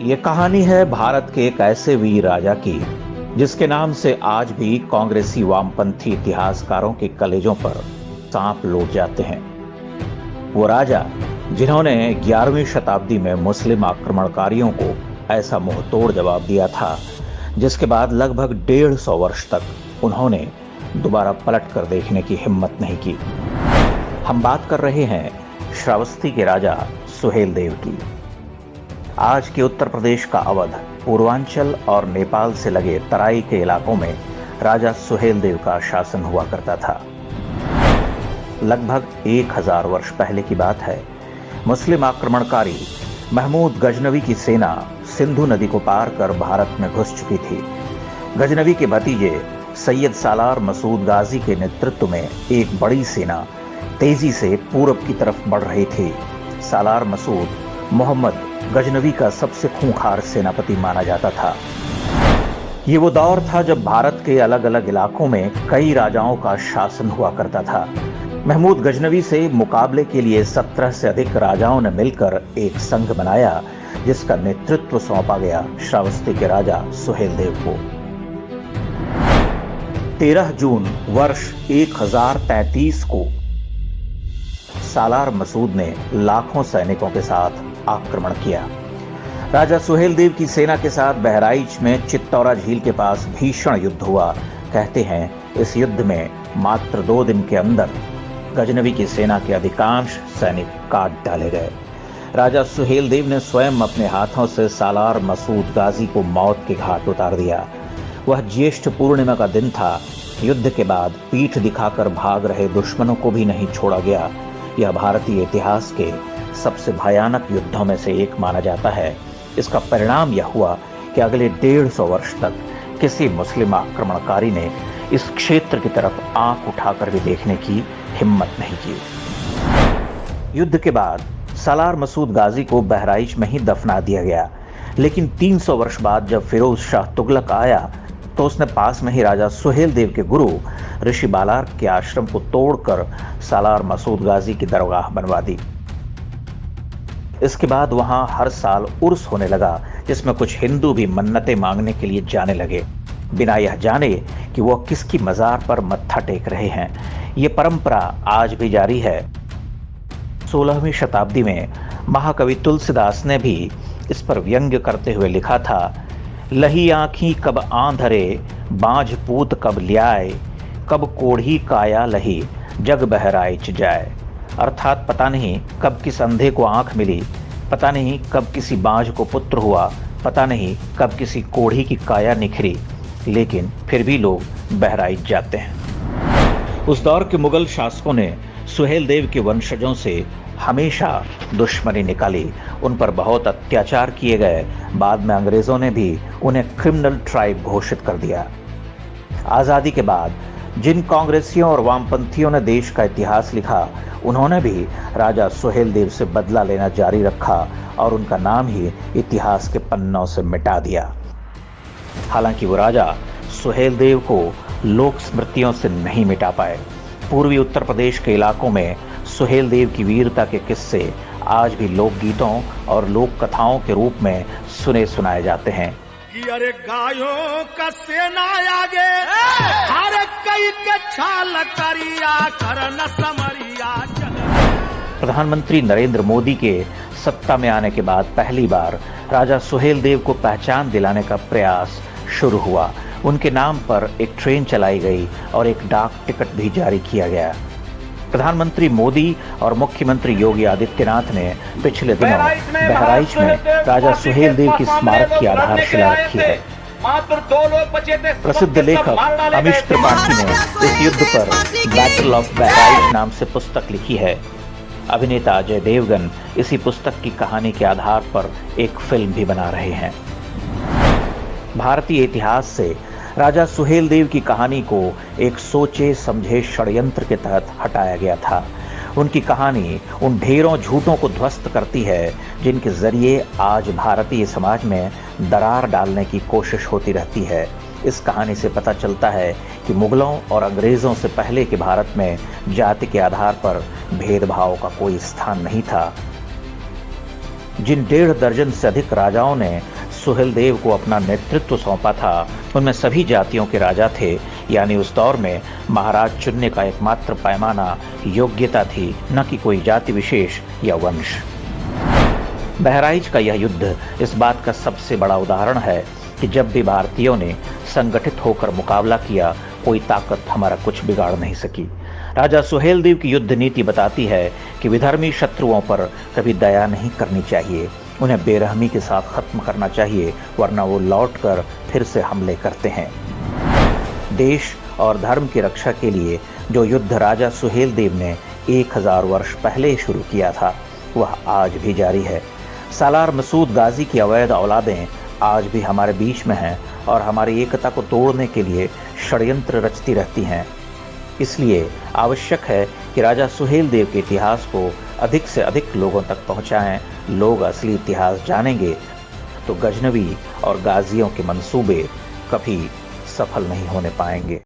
ये कहानी है भारत के एक ऐसे वीर राजा की जिसके नाम से आज भी कांग्रेसी वामपंथी इतिहासकारों के कलेजों पर सांप लौट जाते हैं। वो राजा जिन्होंने 11वीं शताब्दी में मुस्लिम आक्रमणकारियों को ऐसा मुंहतोड़ जवाब दिया था जिसके बाद लगभग 150 वर्ष तक उन्होंने दोबारा पलट कर देखने की हिम्मत नहीं की। हम बात कर रहे हैं श्रावस्ती के राजा सुहेलदेव की। आज के उत्तर प्रदेश का अवध, पूर्वांचल और नेपाल से लगे तराई के इलाकों में राजा सुहेलदेव का शासन हुआ करता था। लगभग 1000 वर्ष पहले की बात है। मुस्लिम आक्रमणकारी महमूद गजनवी की सेना सिंधु नदी को पार कर भारत में घुस चुकी थी। गजनवी के भतीजे सैयद सालार मसूद गाजी के नेतृत्व में एक बड़ी सेना तेजी से पूरब की तरफ बढ़ रही थी। सालार मसूद मोहम्मद गजनवी का सबसे खूंखार सेनापति माना जाता था। ये वो दौर था जब भारत के अलग अलग इलाकों में कई राजाओं का शासन हुआ करता था। महमूद गजनवी से मुकाबले के लिए 17 से अधिक राजाओं ने मिलकर एक संघ बनाया जिसका नेतृत्व सौंपा गया श्रावस्ती के राजा सुहेलदेव को। 13 जून वर्ष 1033 को सालार मसूद ने लाखों सैनिकों के साथ आक्रमण किया। राजा सुहेलदेव की सेना के साथ बहराइच में चित्तौरा झील के पास भीषण युद्ध हुआ। कहते हैं इस युद्ध में मात्र 2 दिन के अंदर गजनवी की सेना के अधिकांश सैनिक काट डाले गए। राजा सुहेलदेव ने स्वयं अपने हाथों से सालार मसूद गाजी को मौत के घाट उतार दिया। वह ज्येष्ठ पूर्णिमा का दिन था। युद्ध के बाद पीठ दिखाकर भाग रहे दुश्मनों को भी नहीं छोड़ा गया। यह भारतीय इतिहास के सबसे भयानक युद्धों में से एक माना जाता है। इसका परिणाम यह हुआ कि अगले 150 वर्ष तक किसी मुस्लिम आक्रमणकारी ने इस क्षेत्र की तरफ आंख उठाकर भी देखने की हिम्मत नहीं की। युद्ध के बाद सालार मसूद गाजी को बहराइच में ही दफना दिया गया, लेकिन 300 वर्ष बाद जब फिरोज शाह तुगलक आया तो उसने पास में ही राजा सुहेलदेव के गुरु ऋषि बालार के आश्रम को तोड़कर सालार मसूद गाजी की दरगाह बनवा दी। इसके बाद वहां हर साल उर्स होने लगा जिसमें कुछ हिंदू भी मन्नतें मांगने के लिए जाने लगे, बिना यह जाने कि वह किसकी मजार पर मत्था टेक रहे हैं। यह परंपरा आज भी जारी है। 16वीं शताब्दी में महाकवि तुलसीदास ने भी इस पर व्यंग्य करते हुए लिखा था, लही आँखी कब आंधरे, बांझ पूत कब ल्याए, कब कोढ़ी काया लही, जग बहराइच जाए। अर्थात पता नहीं कब किस अंधे को आंख मिली, पता नहीं कब किसी बांझ को पुत्र हुआ, पता नहीं कब किसी कोढ़ी की काया निखरी, लेकिन फिर भी लोग बहराइच जाते हैं। उस दौर के मुगल शासकों ने सुहेलदेव के वंशजों से हमेशा दुश्मनी निकाली। उन पर बहुत अत्याचार किए गए। बाद में अंग्रेजों ने भी उन्हें क्रिमिनल ट्राइब घोषित कर दिया। आजादी के बाद जिन कांग्रेसियों और वामपंथियों ने देश का इतिहास लिखा, उन्होंने भी राजा सुहेलदेव से बदला लेना जारी रखा और उनका नाम ही इतिहास के पन्नों से मिटा दिया। हालांकि वो राजा सुहेलदेव को लोक स्मृतियों से नहीं मिटा पाए। पूर्वी उत्तर प्रदेश के इलाकों में सुहेलदेव की वीरता के किस्से आज भी लोकगीतों और लोक कथाओं के रूप में सुने सुनाए जाते हैं। अरे गायों का सेना आगे, हर कई के छाल करिया करन समरिया। प्रधानमंत्री नरेंद्र मोदी के सत्ता में आने के बाद पहली बार राजा सुहेलदेव को पहचान दिलाने का प्रयास शुरू हुआ। उनके नाम पर एक ट्रेन चलाई गई और एक डाक टिकट भी जारी किया गया। प्रधानमंत्री मोदी और मुख्यमंत्री योगी आदित्यनाथ ने पिछले दिनों बहराइच में राजा सुहेलदेव की स्मारक की आधारशिला रखी है। मात्र 2 लोग बचे थे। प्रसिद्ध लेखक अमीश त्रिपाठी ने इस युद्ध पर बैटल ऑफ बहराइच नाम से पुस्तक लिखी है। अभिनेता अजय देवगन इसी पुस्तक की कहानी के आधार पर एक फिल्म भी बना रहे हैं। भारतीय इतिहास से राजा सुहेलदेव की कहानी को एक सोचे समझे षड्यंत्र के तहत हटाया गया था। उनकी कहानी उन ढेरों झूठों को ध्वस्त करती है जिनके जरिए आज भारतीय समाज में दरार डालने की कोशिश होती रहती है। इस कहानी से पता चलता है कि मुगलों और अंग्रेजों से पहले के भारत में जाति के आधार पर भेदभाव का कोई स्थान नहीं था। जिन 1.5 दर्जन से अधिक राजाओं ने सुहेलदेव को अपना नेतृत्व सौंपा था उनमें सभी जातियों के राजा थे, यानी उस दौर में महाराज चुनने का एकमात्र पैमाना योग्यता थी, न कि कोई जाति विशेष या वंश। बहराइच का यह युद्ध इस बात का सबसे बड़ा उदाहरण है कि जब भी भारतीयों ने संगठित होकर मुकाबला किया, कोई ताकत हमारा कुछ बिगाड़ नहीं सकी। राजा सुहेलदेव की युद्ध नीति बताती है कि विधर्मी शत्रुओं पर कभी दया नहीं करनी चाहिए, उन्हें बेरहमी के साथ खत्म करना चाहिए, वरना वो लौटकर फिर से हमले करते हैं। देश और धर्म की रक्षा के लिए जो युद्ध राजा सुहेलदेव ने 1000 वर्ष पहले शुरू किया था, वह आज भी जारी है। सालार मसूद गाजी की अवैध औलादें आज भी हमारे बीच में हैं और हमारी एकता को तोड़ने के लिए षड्यंत्र रचती रहती हैं। इसलिए आवश्यक है कि राजा सुहेलदेव के इतिहास को अधिक से अधिक लोगों तक पहुंचाएं। लोग असली इतिहास जानेंगे तो गजनवी और गाजियों के मंसूबे कभी सफल नहीं होने पाएंगे।